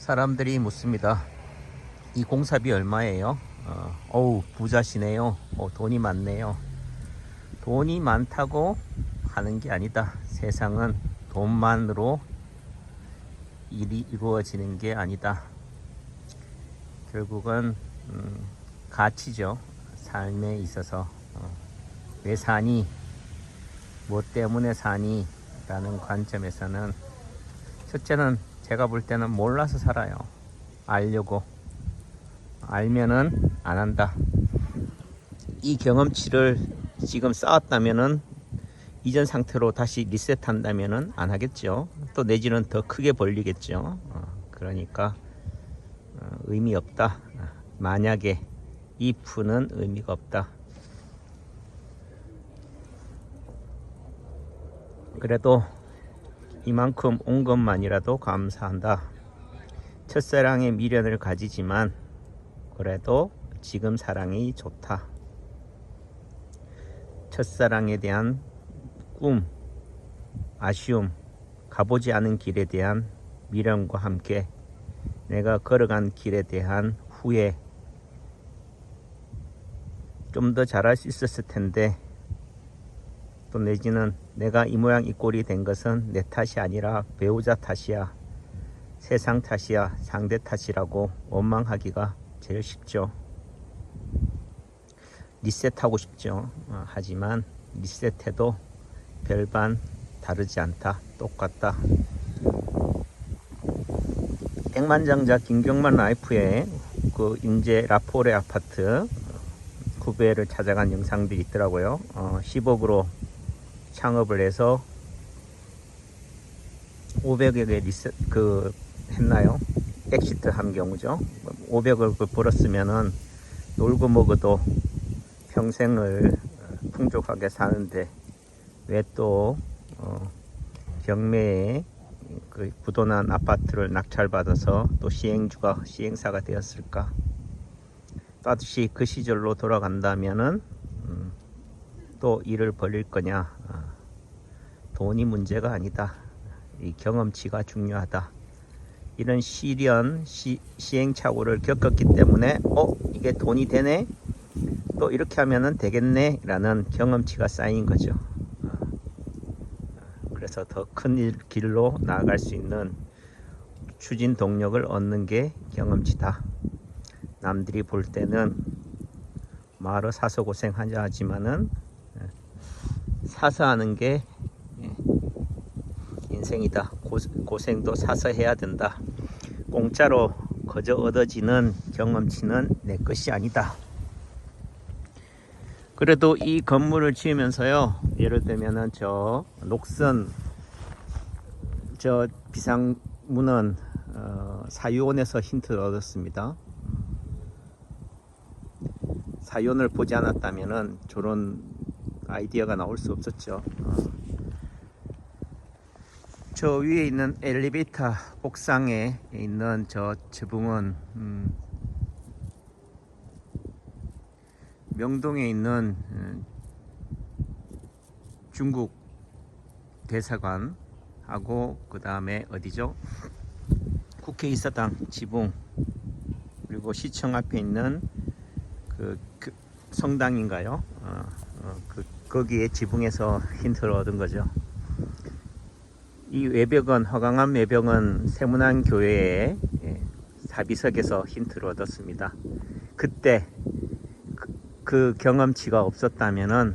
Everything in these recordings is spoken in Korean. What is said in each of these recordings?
사람들이 묻습니다. 이 공사비 얼마예요? 어우, 부자시네요. 돈이 많네요. 돈이 많다고 하는 게 아니다. 세상은 돈만으로 일이 이루어지는 게 아니다. 결국은 가치죠. 삶에 있어서 왜 사니? 뭐 때문에 사니? 라는 관점에서는 첫째는 제가 볼 때는 몰라서 살아요. 알려고. 알면은 안 한다. 이 경험치를 지금 쌓았다면은 이전 상태로 다시 리셋한다면은 안 하겠죠. 또 내지는 더 크게 벌리겠죠. 그러니까 의미 없다. 만약에 if는 의미가 없다. 그래도 이만큼 온 것만이라도 감사한다. 첫사랑의 미련을 가지지만 그래도 지금 사랑이 좋다. 첫사랑에 대한 꿈, 아쉬움, 가보지 않은 길에 대한 미련과 함께 내가 걸어간 길에 대한 후회, 좀 더 잘할 수 있었을 텐데, 또 내지는 내가 이 모양 이 꼴이 된 것은 내 탓이 아니라 배우자 탓이야, 세상 탓이야, 상대 탓이라고 원망하기가 제일 쉽죠. 리셋하고 싶죠. 하지만 리셋해도 별반 다르지 않다. 똑같다. 백만장자 김경만 라이프의 그 인제 라포레 아파트 구배를 찾아간 영상들이 있더라고요. 10억으로 창업을 해서 500억에 리셋 했나요? 엑시트 한 경우죠. 500억을 벌었으면은 놀고 먹어도 평생을 풍족하게 사는데 왜 또 경매에 그 부도난 아파트를 낙찰받아서 또 시행사가 되었을까? 다시 그 시절로 돌아간다면은 또 일을 벌릴 거냐? 돈이 문제가 아니다. 이 경험치가 중요하다. 이런 시행착오를 겪었기 때문에 이게 돈이 되네? 또 이렇게 하면은 되겠네? 라는 경험치가 쌓인 거죠. 그래서 더 큰 길로 나아갈 수 있는 추진 동력을 얻는 게 경험치다. 남들이 볼 때는 말어 사서 고생하자 하지만은 사서 하는 게 인생이다. 고생도 사서 해야 된다. 공짜로 거저 얻어지는 경험치는 내 것이 아니다. 그래도 이 건물을 지으면서요, 예를 들면은 저 녹슨 저 비상문은 사유원에서 힌트를 얻었습니다. 사연을 보지 않았다면은 저런 아이디어가 나올 수 없었죠. 저 위에 있는 엘리베이터 옥상에 있는 저 지붕은 명동에 있는 중국 대사관하고 그 다음에 어디죠? 국회의사당 지붕, 그리고 시청 앞에 있는 그 성당인가요? 거기에 지붕에서 힌트를 얻은 거죠. 이 외벽은, 허강한 외벽은 세문안 교회의 사비석에서 힌트를 얻었습니다. 그때 그 경험치가 없었다면은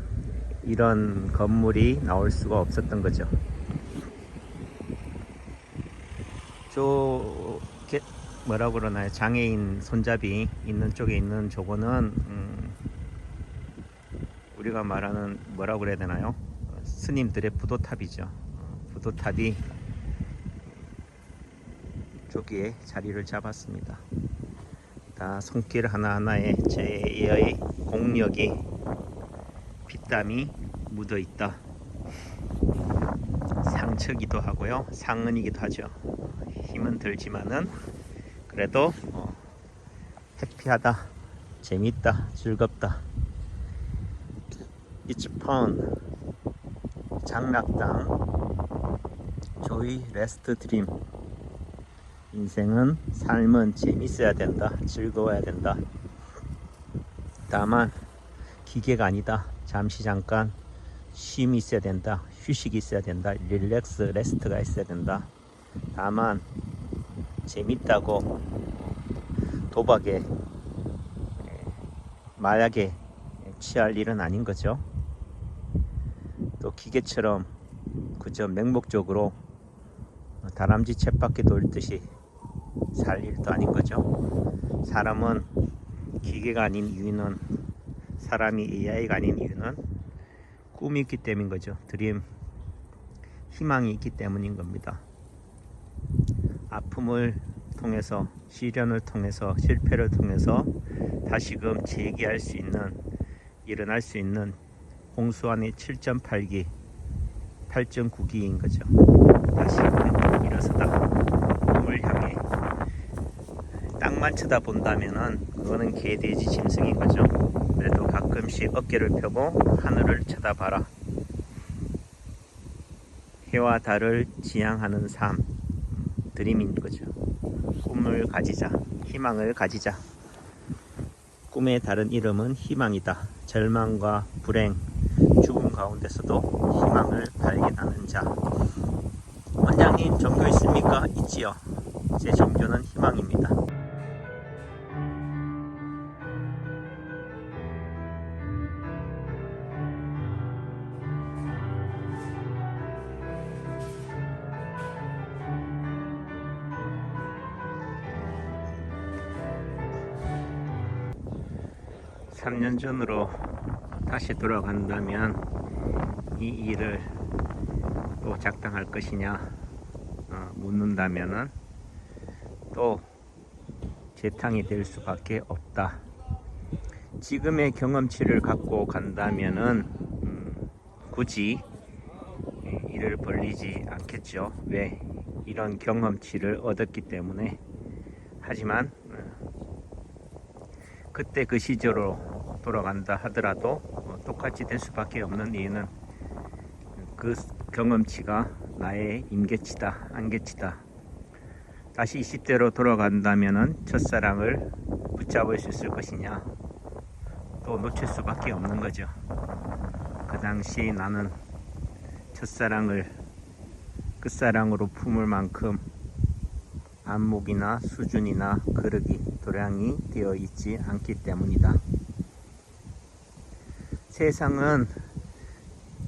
이런 건물이 나올 수가 없었던 거죠. 뭐라고 그러나요? 장애인 손잡이 있는 쪽에 있는 저거는 우리가 말하는 뭐라고 그래야 되나요? 스님들의 부도탑이죠. 부도탑이 저기에 자리를 잡았습니다. 다 손길 하나하나에 제의 공력이, 피땀이 묻어 있다. 상처기도 하고요, 상흔이기도 하죠. 힘은 들지만은 그래도 해피하다, 재밌다, 즐겁다. It's fun. 장락당 조이 레스트 드림. 인생은 삶은 재밌어야 된다. 즐거워야 된다. 다만 기계가 아니다. 잠시 잠깐 쉼이 있어야 된다. 휴식이 있어야 된다. 레스트가 있어야 된다. 다만 재밌다고 도박에 마약에 취할 일은 아닌 거죠. 또 기계처럼 그저 맹목적으로 다람쥐 쳇바퀴 돌듯이 살 일도 아닌 거죠. 사람은 기계가 아닌 이유는, 사람이 AI가 아닌 이유는 꿈이 있기 때문인 거죠. 드림, 희망이 있기 때문인 겁니다. 아픔을 통해서, 시련을 통해서, 실패를 통해서 다시금 재기할 수 있는, 일어날 수 있는 홍수환의 7.8기, 8.9기인 거죠. 다시금 일어서다 꿈을 향해. 땅만 쳐다본다면은 그거는 개, 돼지, 짐승인 거죠. 그래도 가끔씩 어깨를 펴고 하늘을 쳐다봐라. 해와 달을 지향하는 삶, 드림인 거죠. 꿈을 가지자, 희망을 가지자. 꿈의 다른 이름은 희망이다. 절망과 불행, 죽음 가운데서도 희망을 발견하는 자. 원장님, 종교 있습니까? 있지요. 제 종교는 희망입니다. 삼 년 전으로 다시 돌아간다면 이 일을 또 작당할 것이냐 묻는다면은 또 재탕이 될 수밖에 없다. 지금의 경험치를 갖고 간다면은 굳이 일을 벌리지 않겠죠. 왜? 이런 경험치를 얻었기 때문에. 하지만 그때 그 시절로 돌아간다 하더라도 똑같이 될 수밖에 없는 이유는 그 경험치가 나의 임계치다, 안계치다. 다시 20대로 돌아간다면은 첫사랑을 붙잡을 수 있을 것이냐, 또 놓칠 수밖에 없는 거죠. 그 당시 나는 첫사랑을 끝사랑으로 품을 만큼 안목이나 수준이나 그릇이 도량이 되어 있지 않기 때문이다. 세상은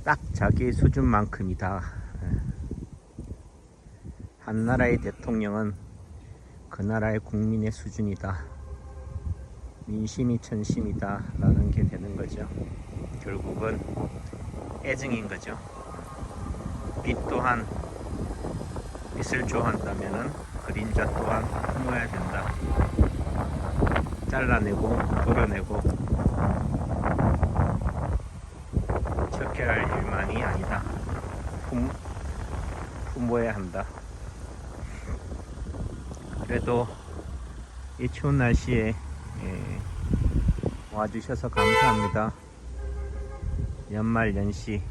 딱 자기 수준만큼이다. 한 나라의 대통령은 그 나라의 국민의 수준이다. 민심이 천심이다 라는 게 되는 거죠. 결국은 애증인 거죠. 빛 또한, 빛을 좋아한다면은 그림자 또한 품어야 된다. 잘라내고 도려내고 척해할 일만이 아니다. 품어야 한다. 그래도 이 추운 날씨에 와주셔서 감사합니다. 연말 연시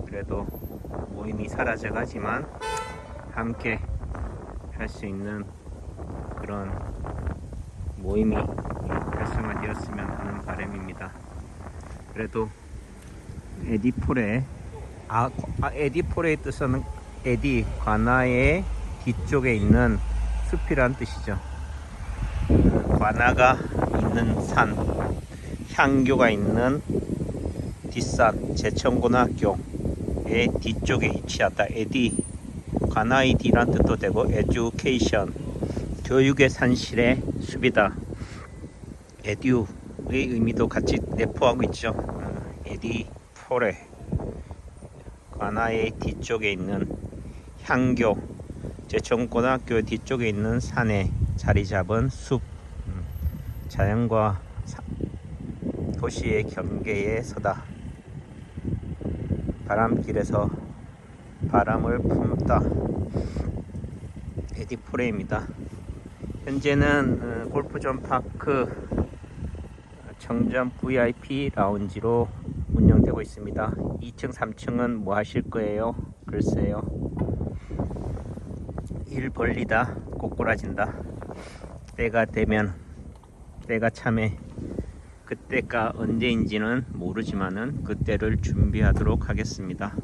그래도 모임이 사라져가지만 함께 할 수 있는 그런 모임이 활성화되었으면 하는 바람입니다. 그래도 에디폴의 에디폴의 뜻은 에디, 관아의 뒤쪽에 있는 숲이란 뜻이죠. 관아가 있는 산, 향교가 있는 뒷산, 제천고등학교의 뒤쪽에 위치하다. 에디, 관아의 디란 뜻도 되고 에듀케이션, 교육의 산실의 숲이다. 에듀의 의미도 같이 내포하고 있죠. 에디포레, 관아의 뒤쪽에 있는 향교, 제천고등학교 뒤쪽에 있는 산에 자리 잡은 숲, 자연과 도시의 경계에 서다. 바람길에서 바람을 품다. 에디포레입니다. 현재는 골프존 파크 청정 VIP 라운지로 운영되고 있습니다. 2층, 3층은 뭐 하실 거예요? 글쎄요. 일 벌리다 꼬꾸라진다. 때가 되면, 때가 참에, 그때가 언제인지는 모르지만은 그때를 준비하도록 하겠습니다.